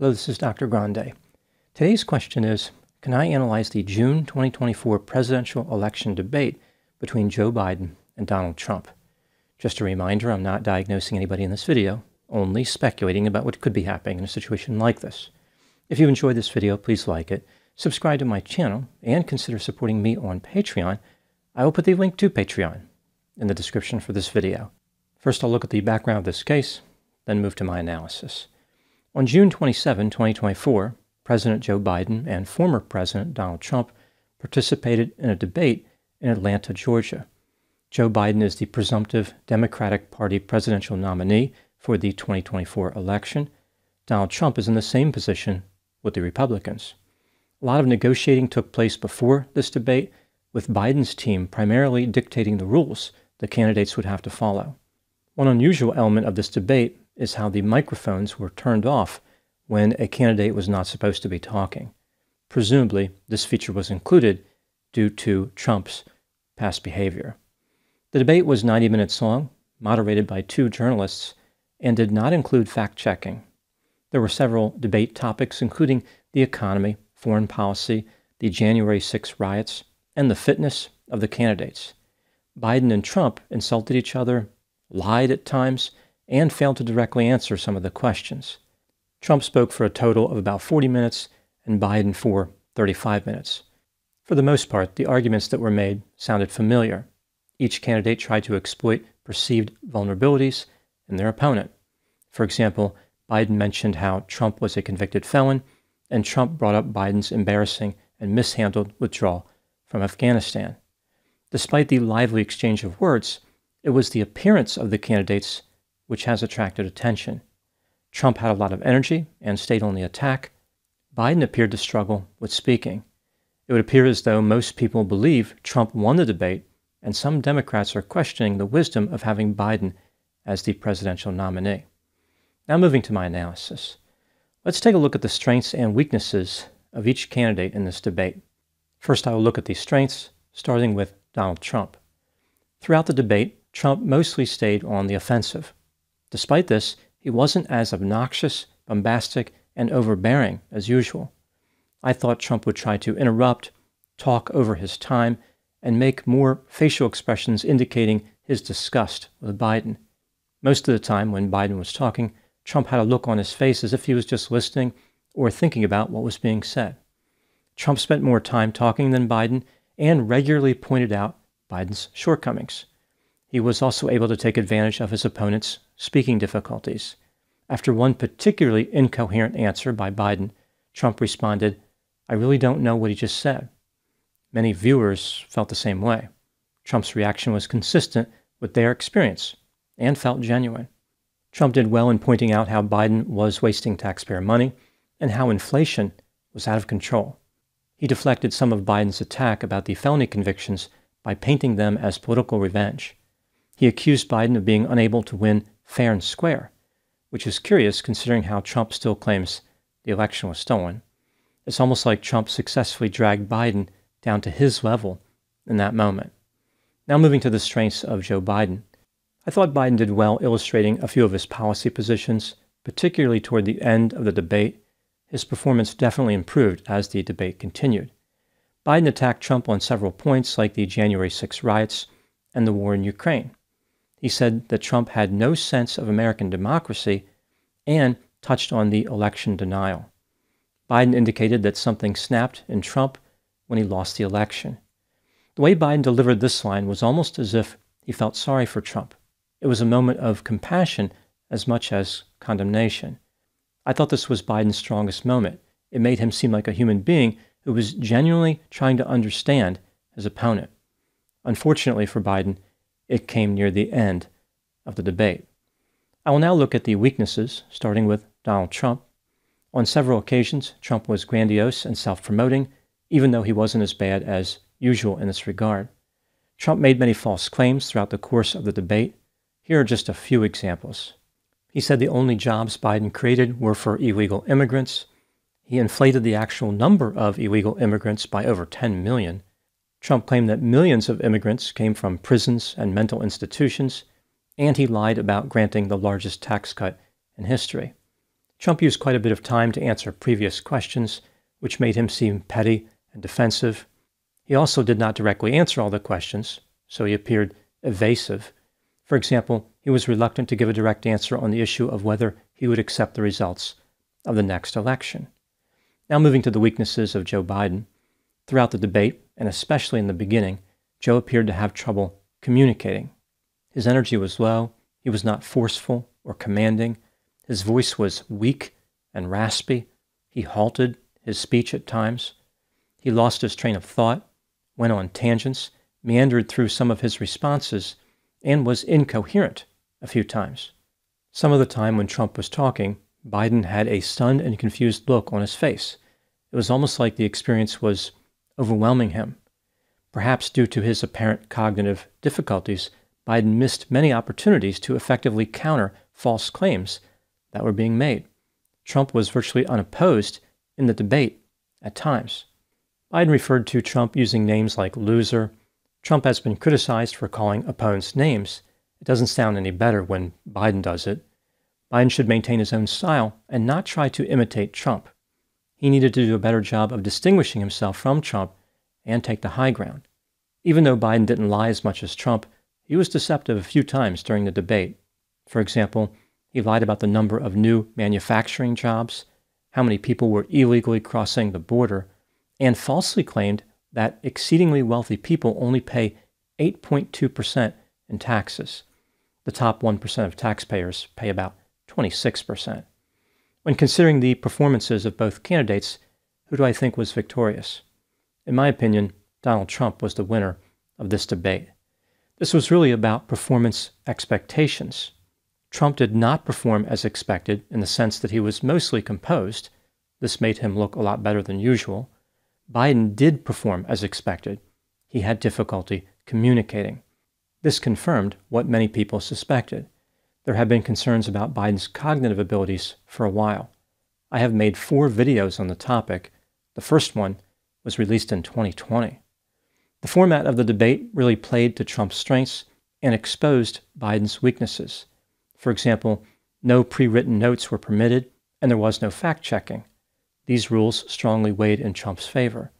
Hello, this is Dr. Grande. Today's question is, can I analyze the June 2024 presidential election debate between Joe Biden and Donald Trump? Just a reminder, I'm not diagnosing anybody in this video, only speculating about what could be happening in a situation like this. If you enjoyed this video, please like it, subscribe to my channel, and consider supporting me on Patreon. I will put the link to Patreon in the description for this video. First, I'll look at the background of this case, then move to my analysis. On June 27, 2024, President Joe Biden and former President Donald Trump participated in a debate in Atlanta, Georgia. Joe Biden is the presumptive Democratic Party presidential nominee for the 2024 election. Donald Trump is in the same position with the Republicans. A lot of negotiating took place before this debate, with Biden's team primarily dictating the rules the candidates would have to follow. One unusual element of this debate is how the microphones were turned off when a candidate was not supposed to be talking. Presumably, this feature was included due to Trump's past behavior. The debate was 90 minutes long, moderated by two journalists, and did not include fact-checking. There were several debate topics, including the economy, foreign policy, the January 6 riots, and the fitness of the candidates. Biden and Trump insulted each other, lied at times, and failed to directly answer some of the questions. Trump spoke for a total of about 40 minutes and Biden for 35 minutes. For the most part, the arguments that were made sounded familiar. Each candidate tried to exploit perceived vulnerabilities in their opponent. For example, Biden mentioned how Trump was a convicted felon, and Trump brought up Biden's embarrassing and mishandled withdrawal from Afghanistan. Despite the lively exchange of words, it was the appearance of the candidates which has attracted attention. Trump had a lot of energy and stayed on the attack. Biden appeared to struggle with speaking. It would appear as though most people believe Trump won the debate, and some Democrats are questioning the wisdom of having Biden as the presidential nominee. Now moving to my analysis. Let's take a look at the strengths and weaknesses of each candidate in this debate. First, I will look at the strengths, starting with Donald Trump. Throughout the debate, Trump mostly stayed on the offensive. Despite this, he wasn't as obnoxious, bombastic, and overbearing as usual. I thought Trump would try to interrupt, talk over his time, and make more facial expressions indicating his disgust with Biden. Most of the time when Biden was talking, Trump had a look on his face as if he was just listening or thinking about what was being said. Trump spent more time talking than Biden and regularly pointed out Biden's shortcomings. He was also able to take advantage of his opponent's speaking difficulties. After one particularly incoherent answer by Biden, Trump responded, "I really don't know what he just said." Many viewers felt the same way. Trump's reaction was consistent with their experience and felt genuine. Trump did well in pointing out how Biden was wasting taxpayer money and how inflation was out of control. He deflected some of Biden's attack about the felony convictions by painting them as political revenge. He accused Biden of being unable to win fair and square, which is curious considering how Trump still claims the election was stolen. It's almost like Trump successfully dragged Biden down to his level in that moment. Now moving to the strengths of Joe Biden. I thought Biden did well illustrating a few of his policy positions, particularly toward the end of the debate. His performance definitely improved as the debate continued. Biden attacked Trump on several points like the January 6 riots and the war in Ukraine. He said that Trump had no sense of American democracy and touched on the election denial. Biden indicated that something snapped in Trump when he lost the election. The way Biden delivered this line was almost as if he felt sorry for Trump. It was a moment of compassion as much as condemnation. I thought this was Biden's strongest moment. It made him seem like a human being who was genuinely trying to understand his opponent. Unfortunately for Biden, it came near the end of the debate. I will now look at the weaknesses, starting with Donald Trump. On several occasions, Trump was grandiose and self-promoting, even though he wasn't as bad as usual in this regard. Trump made many false claims throughout the course of the debate. Here are just a few examples. He said the only jobs Biden created were for illegal immigrants. He inflated the actual number of illegal immigrants by over 10 million. Trump claimed that millions of immigrants came from prisons and mental institutions, and he lied about granting the largest tax cut in history. Trump used quite a bit of time to answer previous questions, which made him seem petty and defensive. He also did not directly answer all the questions, so he appeared evasive. For example, he was reluctant to give a direct answer on the issue of whether he would accept the results of the next election. Now moving to the weaknesses of Joe Biden. Throughout the debate, and especially in the beginning, Joe appeared to have trouble communicating. His energy was low, he was not forceful or commanding, his voice was weak and raspy, he halted his speech at times, he lost his train of thought, went on tangents, meandered through some of his responses, and was incoherent a few times. Some of the time when Trump was talking, Biden had a stunned and confused look on his face. It was almost like the experience was overwhelming him. Perhaps due to his apparent cognitive difficulties, Biden missed many opportunities to effectively counter false claims that were being made. Trump was virtually unopposed in the debate at times. Biden referred to Trump using names like loser. Trump has been criticized for calling opponents names. It doesn't sound any better when Biden does it. Biden should maintain his own style and not try to imitate Trump. He needed to do a better job of distinguishing himself from Trump and take the high ground. Even though Biden didn't lie as much as Trump, he was deceptive a few times during the debate. For example, he lied about the number of new manufacturing jobs, how many people were illegally crossing the border, and falsely claimed that exceedingly wealthy people only pay 8.2% in taxes. The top 1% of taxpayers pay about 26%. When considering the performances of both candidates, who do I think was victorious? In my opinion, Donald Trump was the winner of this debate. This was really about performance expectations. Trump did not perform as expected in the sense that he was mostly composed. This made him look a lot better than usual. Biden did perform as expected. He had difficulty communicating. This confirmed what many people suspected. There have been concerns about Biden's cognitive abilities for a while. I have made 4 videos on the topic. The first one was released in 2020. The format of the debate really played to Trump's strengths and exposed Biden's weaknesses. For example, no pre-written notes were permitted, and there was no fact-checking. These rules strongly weighed in Trump's favor.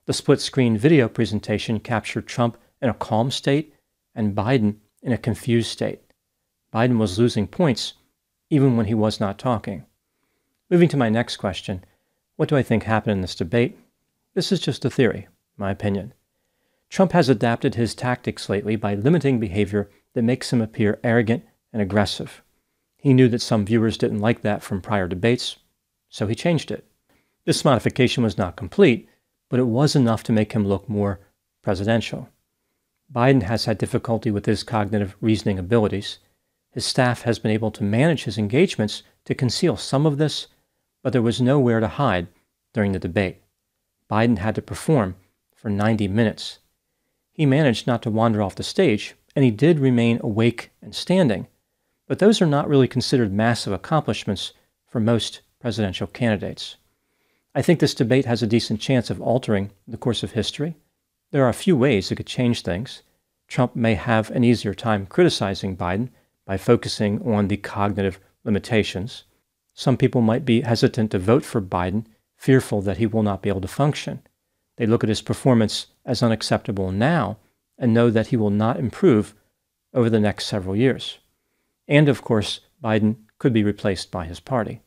The split-screen video presentation captured Trump in a calm state and Biden in a confused state. Biden was losing points even when he was not talking. Moving to my next question, what do I think happened in this debate? This is just a theory, my opinion. Trump has adapted his tactics lately by limiting behavior that makes him appear arrogant and aggressive. He knew that some viewers didn't like that from prior debates, so he changed it. This modification was not complete, but it was enough to make him look more presidential. Biden has had difficulty with his cognitive reasoning abilities. His staff has been able to manage his engagements to conceal some of this, but there was nowhere to hide during the debate. Biden had to perform for 90 minutes. He managed not to wander off the stage, and he did remain awake and standing, but those are not really considered massive accomplishments for most presidential candidates. I think this debate has a decent chance of altering the course of history. There are a few ways it could change things. Trump may have an easier time criticizing Biden by focusing on the cognitive limitations. Some people might be hesitant to vote for Biden, fearful that he will not be able to function. They look at his performance as unacceptable now and know that he will not improve over the next several years. And of course, Biden could be replaced by his party.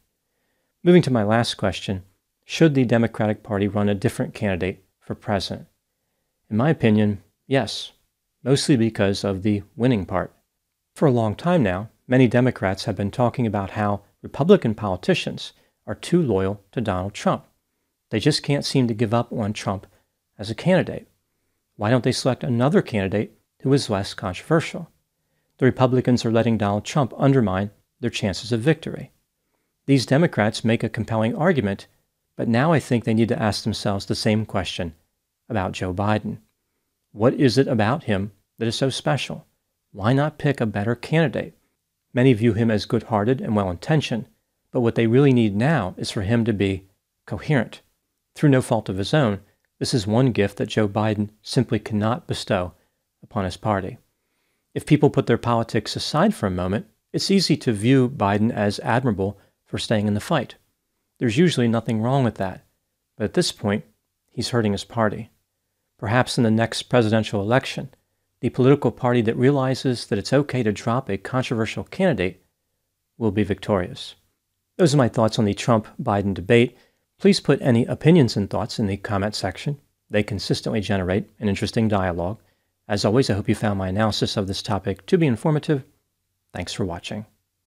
Moving to my last question, should the Democratic Party run a different candidate for president? In my opinion, yes, mostly because of the winning part. For a long time now, many Democrats have been talking about how Republican politicians are too loyal to Donald Trump. They just can't seem to give up on Trump as a candidate. Why don't they select another candidate who is less controversial? The Republicans are letting Donald Trump undermine their chances of victory. These Democrats make a compelling argument, but now I think they need to ask themselves the same question about Joe Biden. What is it about him that is so special? Why not pick a better candidate? Many view him as good-hearted and well-intentioned, but what they really need now is for him to be coherent. Through no fault of his own, this is one gift that Joe Biden simply cannot bestow upon his party. If people put their politics aside for a moment, it's easy to view Biden as admirable for staying in the fight. There's usually nothing wrong with that, but at this point, he's hurting his party. Perhaps in the next presidential election, the political party that realizes that it's okay to drop a controversial candidate will be victorious. Those are my thoughts on the Trump-Biden debate. Please put any opinions and thoughts in the comment section. They consistently generate an interesting dialogue. As always, I hope you found my analysis of this topic to be informative. Thanks for watching.